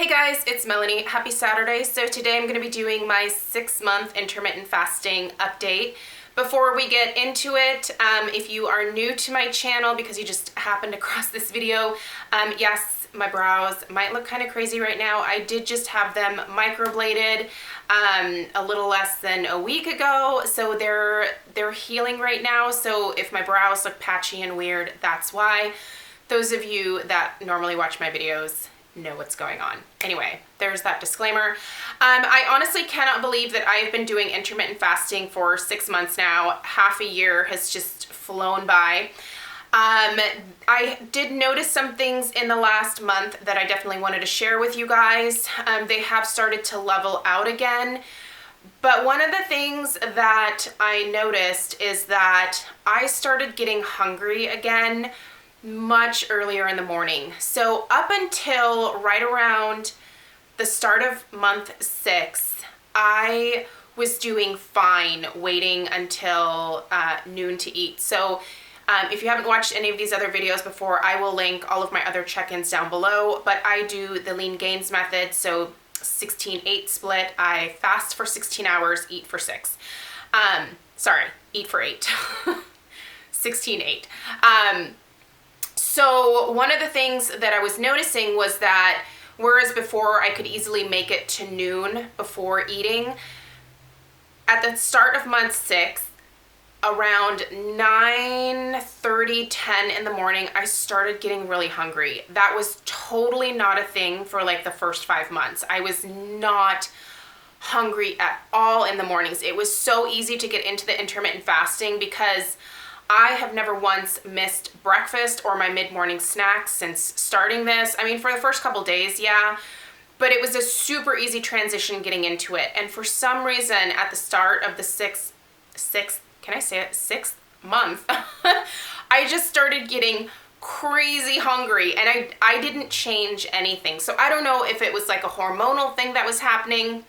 Hey guys, it's Melanie. Happy Saturday. So today I'm going to be doing my 6-month intermittent fasting update. Before we get into it, if you are new to my channel because you just happened across this video, yes, my brows might look kind of crazy right now. I did just have them microbladed a little less than a week ago, so they're healing right now. So if my brows look patchy and weird, that's why. Those of you that normally watch my videos know what's going on. Anyway, there's that disclaimer. I honestly cannot believe that I've been doing intermittent fasting for 6 months now. Half a year has just flown by. I did notice some things in the last month that I definitely wanted to share with you guys. They have started to level out again. But one of the things that I noticed is that I started getting hungry again much earlier in the morning. So up until right around the start of month 6, I was doing fine waiting until noon to eat. So if you haven't watched any of these other videos before, I will link all of my other check-ins down below, but I do the lean gains method. So 16-8 split. I fast for 16 hours, eat for 6. Sorry, eat for 8. 16-8. So one of the things that I was noticing was that whereas before I could easily make it to noon before eating, at the start of month 6, around 9:30, 10 in the morning, I started getting really hungry. That was totally not a thing for like the first 5 months. I was not hungry at all in the mornings. It was so easy to get into the intermittent fasting because I have never once missed breakfast or my mid-morning snacks since starting this. I mean, for the first couple days, yeah, but it was a super easy transition getting into it. And for some reason, at the start of the sixth month, I just started getting crazy hungry, and I didn't change anything. So I don't know if it was like a hormonal thing that was happening.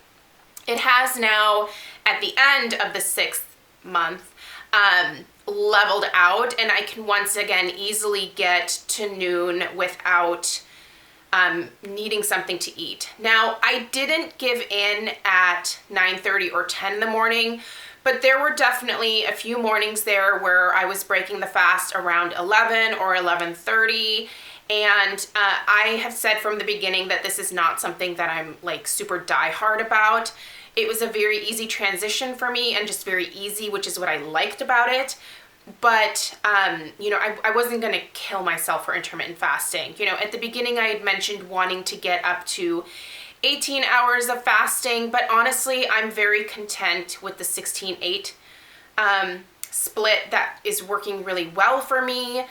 It has now, at the end of the 6th month, leveled out, and I can once again easily get to noon without needing something to eat. Now, I didn't give in at 9:30 or 10 in the morning, but there were definitely a few mornings there where I was breaking the fast around 11 or 11:30. And I have said from the beginning that this is not something that I'm like super diehard about. It was a very easy transition for me and just very easy, which is what I liked about it. But, you know, I wasn't going to kill myself for intermittent fasting. You know, at the beginning I had mentioned wanting to get up to 18 hours of fasting, but honestly, I'm very content with the 16-8 split. That is working really well for me.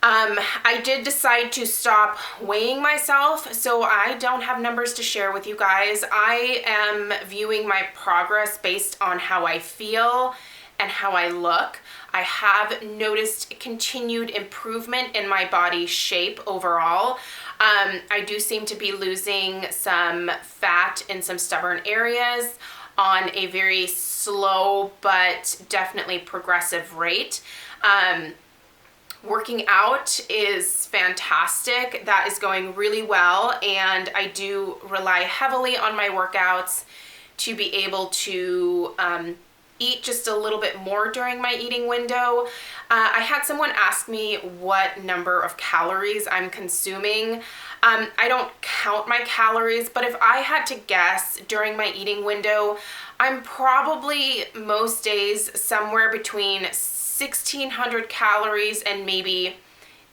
I did decide to stop weighing myself, so I don't have numbers to share with you guys. I am viewing my progress based on how I feel and how I look. I have noticed continued improvement in my body shape overall. I do seem to be losing some fat in some stubborn areas on a very slow but definitely progressive rate. Working out is fantastic. That is going really well, and I do rely heavily on my workouts to be able to eat just a little bit more during my eating window. I had someone ask me what number of calories I'm consuming. I don't count my calories, but if I had to guess during my eating window, I'm probably most days somewhere between 1,600 calories and maybe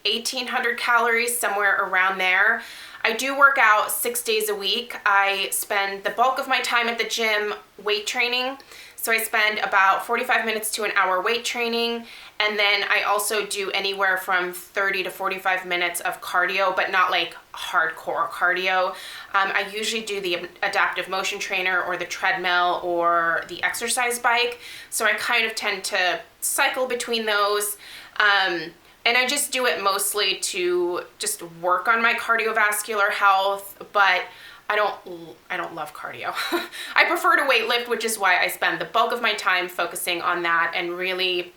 1,800 calories, somewhere around there. I do work out 6 days a week. I spend the bulk of my time at the gym weight training. So I spend about 45 minutes to an hour weight training, and then I also do anywhere from 30 to 45 minutes of cardio, but not like hardcore cardio. I usually do the adaptive motion trainer or the treadmill or the exercise bike. So I kind of tend to cycle between those. And I just do it mostly to just work on my cardiovascular health, but I don't love cardio. I prefer to weightlift, which is why I spend the bulk of my time focusing on that and really,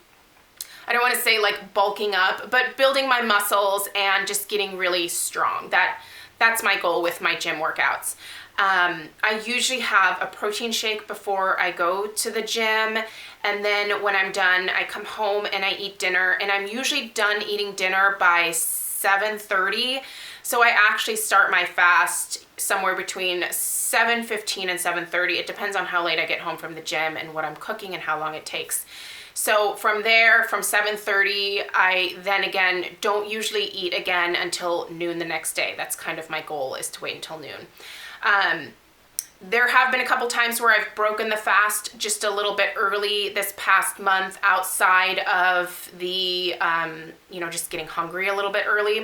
I don't want to say like bulking up, but building my muscles and just getting really strong. that's my goal with my gym workouts. I usually have a protein shake before I go to the gym, and then when I'm done, I come home and I eat dinner, and I'm usually done eating dinner by 7:30. So I actually start my fast somewhere between 7:15 and 7:30. It depends on how late I get home from the gym and what I'm cooking and how long it takes. So from there, from 7:30, I then again don't usually eat again until noon the next day. That's kind of my goal, is to wait until noon. There have been a couple times where I've broken the fast just a little bit early this past month, outside of the, just getting hungry a little bit early.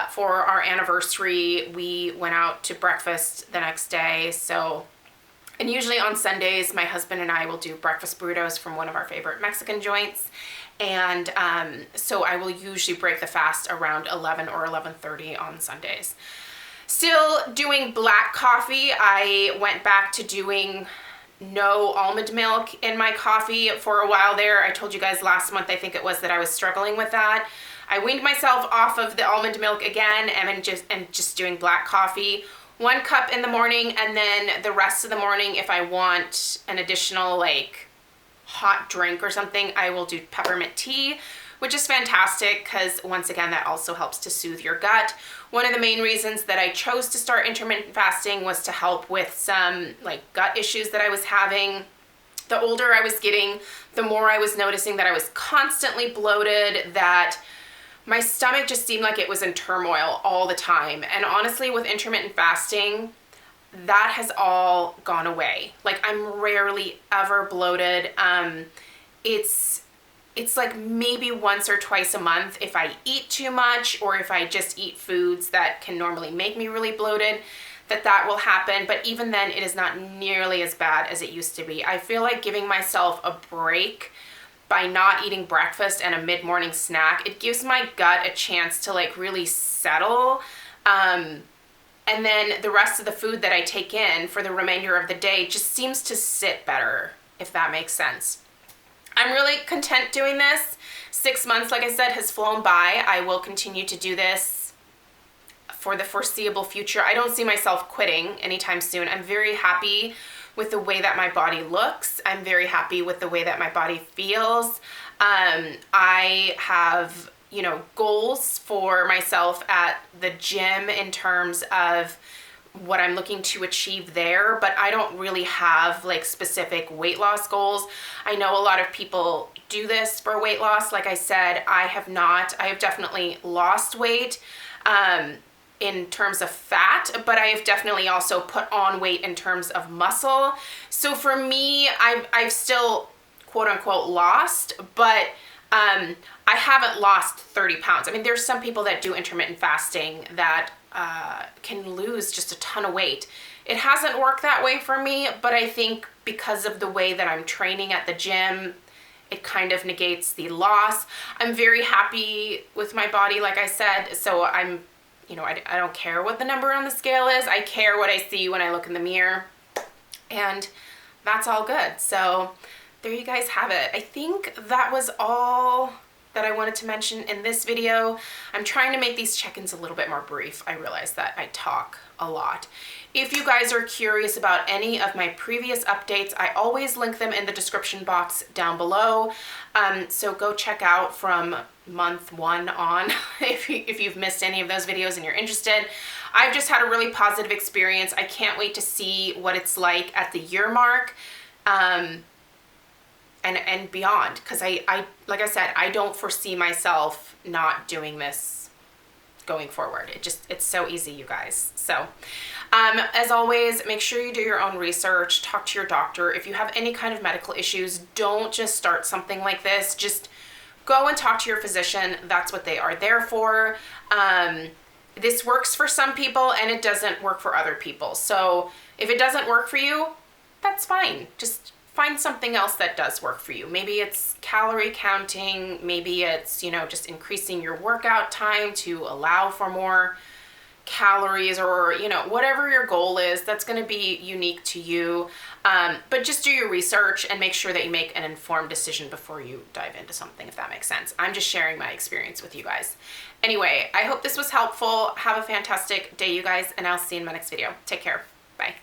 For our anniversary, we went out to breakfast the next day. And usually on Sundays, my husband and I will do breakfast burritos from one of our favorite Mexican joints. And so I will usually break the fast around 11 or 11:30 on Sundays. Still doing black coffee. I went back to doing no almond milk in my coffee for a while there. I told you guys last month, I think it was, that I was struggling with that. I weaned myself off of the almond milk again, and just doing black coffee. 1 cup in the morning, and then the rest of the morning, if I want an additional hot drink or something, I will do peppermint tea, which is fantastic because, once again, that also helps to soothe your gut. One of the main reasons that I chose to start intermittent fasting was to help with some gut issues that I was having. The older I was getting, the more I was noticing that I was constantly bloated, that my stomach just seemed like it was in turmoil all the time. And honestly, with intermittent fasting, that has all gone away. I'm rarely ever bloated. It's like maybe once or twice a month if I eat too much, or if I just eat foods that can normally make me really bloated, that will happen. But even then, it is not nearly as bad as it used to be. I feel like giving myself a break by not eating breakfast and a mid-morning snack, it gives my gut a chance to really settle. And then the rest of the food that I take in for the remainder of the day just seems to sit better, if that makes sense. I'm really content doing this. 6 months, like I said, has flown by. I will continue to do this for the foreseeable future. I don't see myself quitting anytime soon. I'm very happy with the way that my body looks. I'm very happy with the way that my body feels. I have, goals for myself at the gym in terms of what I'm looking to achieve there, but I don't really have specific weight loss goals. I know a lot of people do this for weight loss. Like I said, I have not. I have definitely lost weight in terms of fat, but I have definitely also put on weight in terms of muscle. So for me, I've still quote unquote lost, but I haven't lost 30 pounds. I mean, there's some people that do intermittent fasting that can lose just a ton of weight. It hasn't worked that way for me, but I think because of the way that I'm training at the gym, it kind of negates the loss. I'm very happy with my body, like I said, so I don't care what the number on the scale is. I care what I see when I look in the mirror, and that's all good. So there you guys have it. I think that was all that I wanted to mention in this video. I'm trying to make these check-ins a little bit more brief. I realize that I talk a lot. If you guys are curious about any of my previous updates, I always link them in the description box down below. So go check out from month 1 on if you've missed any of those videos and you're interested. I've just had a really positive experience. I can't wait to see what it's like at the year mark. And beyond, because I like I said, I don't foresee myself not doing this going forward. It's so easy, you guys. So as always, make sure you do your own research, talk to your doctor. If you have any kind of medical issues, don't just start something like this. Just go and talk to your physician. That's what they are there for. This works for some people and it doesn't work for other people. So if it doesn't work for you, that's fine. Just find something else that does work for you. Maybe it's calorie counting, maybe it's, just increasing your workout time to allow for more, calories or, you know, whatever your goal is, that's going to be unique to you. But just do your research and make sure that you make an informed decision before you dive into something, if that makes sense. I'm just sharing my experience with you guys. Anyway, I hope this was helpful. Have a fantastic day, you guys, and I'll see you in my next video. Take care. Bye.